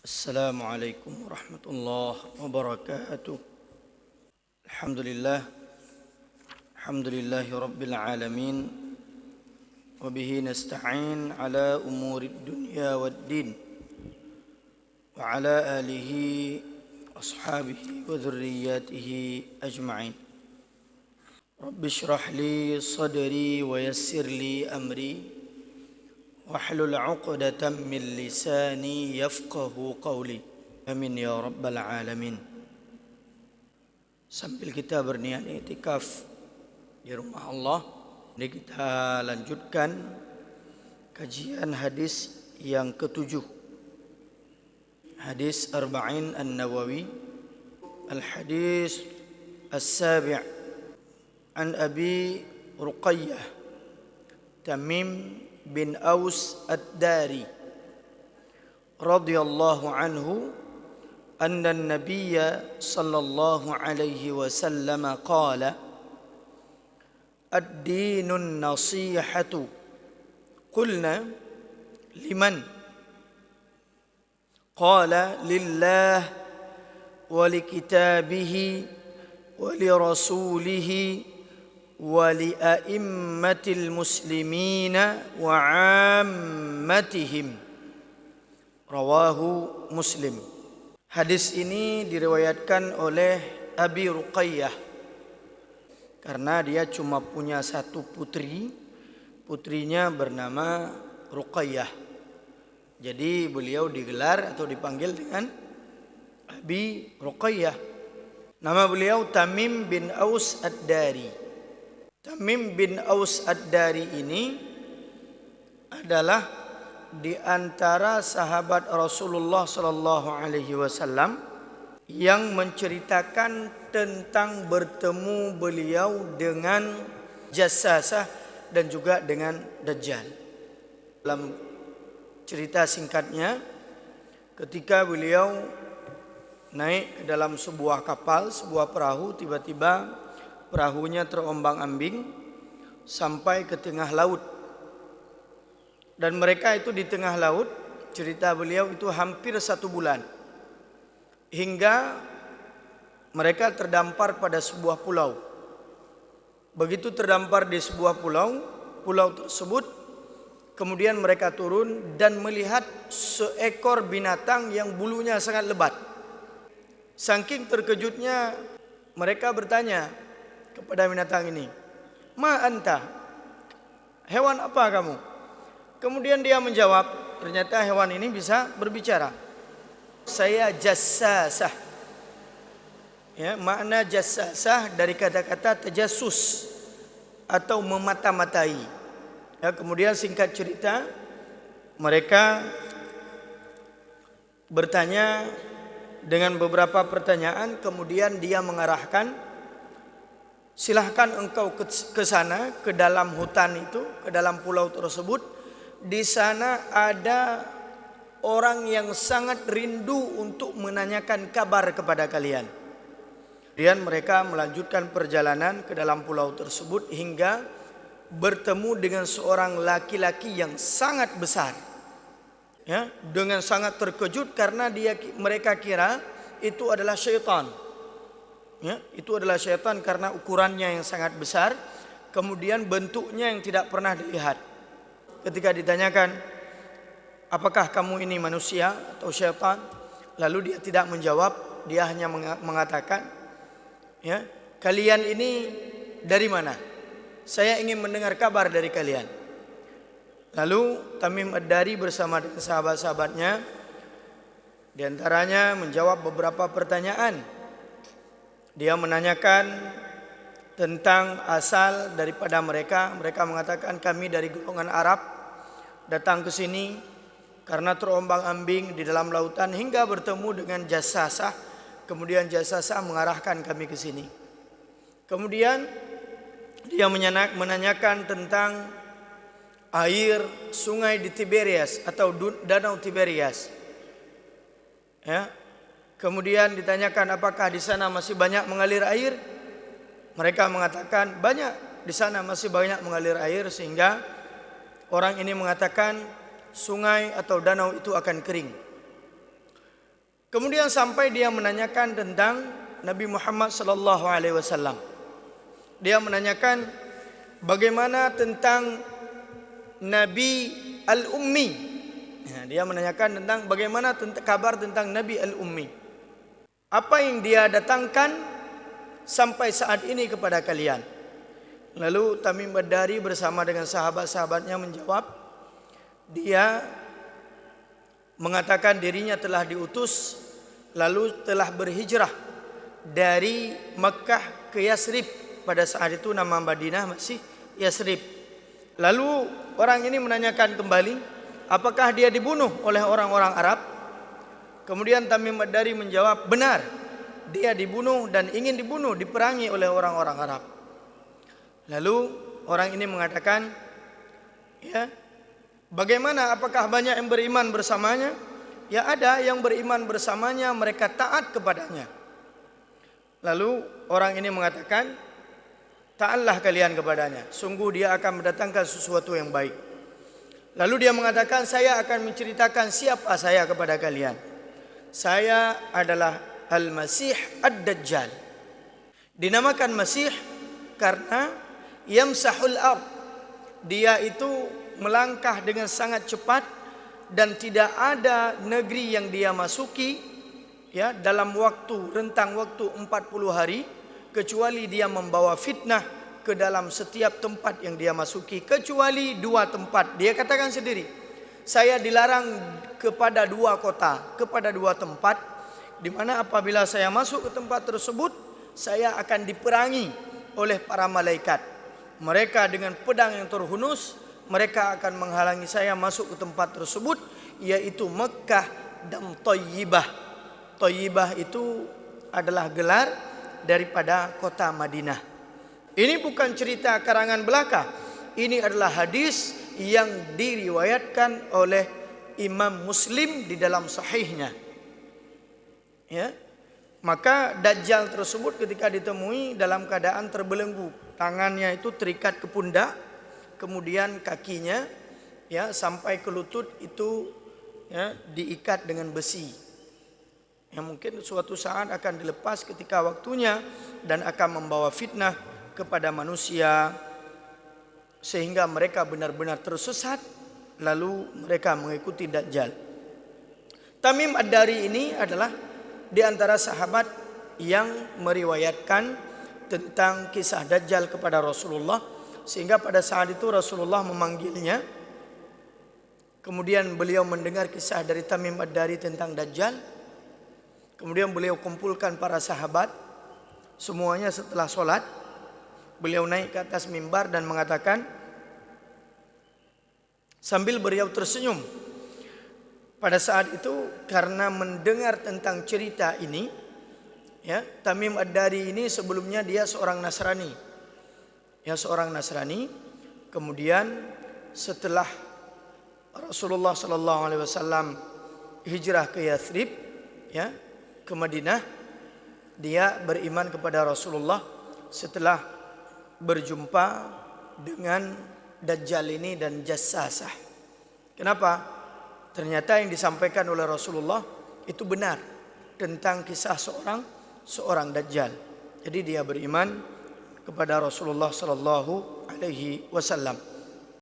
Assalamualaikum warahmatullahi wabarakatuh. Alhamdulillah, alhamdulillahi rabbil alamin. Wa bihi nasta'in ala umurid dunya waddin. Wa ala alihi ashabihi wa dhurriyyatihi ajma'in. Rabbi shrah li sadri wa yassir li amri. Wahlul 'uqdatam min lisani yafqahu qawli. Amin ya rabbal alamin. Sambil kita berniat i'tikaf di rumah Allah, ini kita lanjutkan kajian hadis yang ketujuh. Hadis Arba'in An-Nawawi. Al-hadis as-sabi' an Abi Ruqayyah Tamim bin Aus Ad-Dari radhiyallahu anhu anna an-nabiyya sallallahu alaihi wasallam qala ad-dinun nasihatu qulna liman qala lillah wa likitabihi wa lirasulihi ولأئمة المسلمين وعامتهم. Rawahu Muslim. Hadis ini diriwayatkan oleh Abi Ruqayyah karena dia cuma punya satu putri, putrinya bernama Ruqayyah. Jadi beliau digelar atau dipanggil dengan Abi Ruqayyah. Nama beliau Tamim bin Aus Ad-Dari. Tamim bin Aus Ad-Dari ini adalah di antara sahabat Rasulullah sallallahu alaihi wasallam yang menceritakan tentang bertemu beliau dengan Jassasah dan juga dengan Dajjal. Dalam cerita singkatnya, ketika beliau naik ke dalam sebuah kapal, sebuah perahu, tiba-tiba perahunya terombang-ambing sampai ke tengah laut. Dan mereka itu di tengah laut, cerita beliau itu hampir 1 bulan. Hingga mereka terdampar pada sebuah pulau. Begitu terdampar di sebuah pulau tersebut, kemudian mereka turun dan melihat seekor binatang yang bulunya sangat lebat. Saking terkejutnya mereka bertanya kepada binatang ini, "Ma anta?" Hewan apa kamu? Kemudian dia menjawab, ternyata hewan ini bisa berbicara. "Saya Jassasah." Ya, makna Jassasah dari kata-kata tajassus atau memata-matai. Ya, kemudian singkat cerita, mereka bertanya dengan beberapa pertanyaan, kemudian dia mengarahkan, "Silahkan engkau ke sana, ke dalam hutan itu, ke dalam pulau tersebut. Di sana ada orang yang sangat rindu untuk menanyakan kabar kepada kalian." Kemudian mereka melanjutkan perjalanan ke dalam pulau tersebut hingga bertemu dengan seorang laki-laki yang sangat besar. Ya, dengan sangat terkejut karena mereka kira itu adalah syaitan. Ya, itu adalah syaitan karena ukurannya yang sangat besar, kemudian bentuknya yang tidak pernah dilihat. Ketika ditanyakan, "Apakah kamu ini manusia atau syaitan?" Lalu dia tidak menjawab, dia hanya mengatakan, "Ya, kalian ini dari mana? Saya ingin mendengar kabar dari kalian." Lalu Tamim Ad-Dari bersama dengan sahabat-sahabatnya di antaranya menjawab beberapa pertanyaan. Dia menanyakan tentang asal daripada mereka. Mereka mengatakan, "Kami dari golongan Arab, datang ke sini karena terombang-ambing di dalam lautan hingga bertemu dengan Jassasah. Kemudian Jassasah mengarahkan kami ke sini." Kemudian dia menanyakan tentang air sungai di Tiberias atau danau Tiberias. Ya. Kemudian ditanyakan apakah di sana masih banyak mengalir air. Mereka mengatakan banyak, di sana masih banyak mengalir air, sehingga orang ini mengatakan sungai atau danau itu akan kering. Kemudian sampai dia menanyakan tentang Nabi Muhammad sallallahu alaihi wasallam. Dia menanyakan bagaimana tentang Nabi Al-Ummi. Dia menanyakan tentang bagaimana kabar tentang Nabi Al-Ummi. Apa yang dia datangkan sampai saat ini kepada kalian? Lalu Tamim Ad-Dari bersama dengan sahabat-sahabatnya menjawab. Dia mengatakan dirinya telah diutus, lalu telah berhijrah dari Mekah ke Yasrib. Pada saat itu nama Madinah masih Yasrib. Lalu orang ini menanyakan kembali, apakah dia dibunuh oleh orang-orang Arab? Kemudian Tamim Ad-Dari menjawab, benar, dia dibunuh dan ingin dibunuh, diperangi oleh orang-orang Arab. Lalu orang ini mengatakan, ya, bagaimana, apakah banyak yang beriman bersamanya? Ya, ada yang beriman bersamanya, mereka taat kepadanya. Lalu orang ini mengatakan, taatlah kalian kepadanya, sungguh dia akan mendatangkan sesuatu yang baik. Lalu dia mengatakan, saya akan menceritakan siapa saya kepada kalian. Saya adalah Al-Masih Ad-Dajjal. Dinamakan Masih karena yamsahul ard. Dia itu melangkah dengan sangat cepat dan tidak ada negeri yang dia masuki, ya, dalam rentang waktu 40 hari kecuali dia membawa fitnah ke dalam setiap tempat yang dia masuki, kecuali 2 tempat. Dia katakan sendiri, saya dilarang kepada 2 kota, kepada 2 tempat, di mana apabila saya masuk ke tempat tersebut, saya akan diperangi oleh para malaikat. Mereka dengan pedang yang terhunus, mereka akan menghalangi saya masuk ke tempat tersebut, yaitu Mekkah dan Thayyibah. Thayyibah itu adalah gelar daripada kota Madinah. Ini bukan cerita karangan belaka. Ini adalah hadis yang diriwayatkan oleh Imam Muslim di dalam sahihnya. Ya. Maka Dajjal tersebut ketika ditemui dalam keadaan terbelenggu, tangannya itu terikat ke pundak, kemudian kakinya, ya, sampai ke lutut itu, ya, diikat dengan besi. Yang mungkin suatu saat akan dilepas ketika waktunya dan akan membawa fitnah kepada manusia sehingga mereka benar-benar tersesat, lalu mereka mengikuti Dajjal. Tamim Ad-Dari ini adalah di antara sahabat yang meriwayatkan tentang kisah Dajjal kepada Rasulullah, sehingga pada saat itu Rasulullah memanggilnya. Kemudian beliau mendengar kisah dari Tamim Ad-Dari tentang Dajjal. Kemudian beliau kumpulkan para sahabat semuanya setelah sholat. Beliau naik ke atas mimbar dan mengatakan, sambil beliau tersenyum. Pada saat itu karena mendengar tentang cerita ini, ya, Tamim Ad-Dari ini sebelumnya dia seorang Nasrani. Ya, seorang Nasrani. Kemudian setelah Rasulullah sallallahu alaihi wasallam hijrah ke Yathrib, ya, ke Madinah, dia beriman kepada Rasulullah setelah berjumpa dengan Dajjal ini dan Jassasah. Kenapa? Ternyata yang disampaikan oleh Rasulullah itu benar tentang kisah seorang Dajjal. Jadi dia beriman kepada Rasulullah sallallahu alaihi wasallam.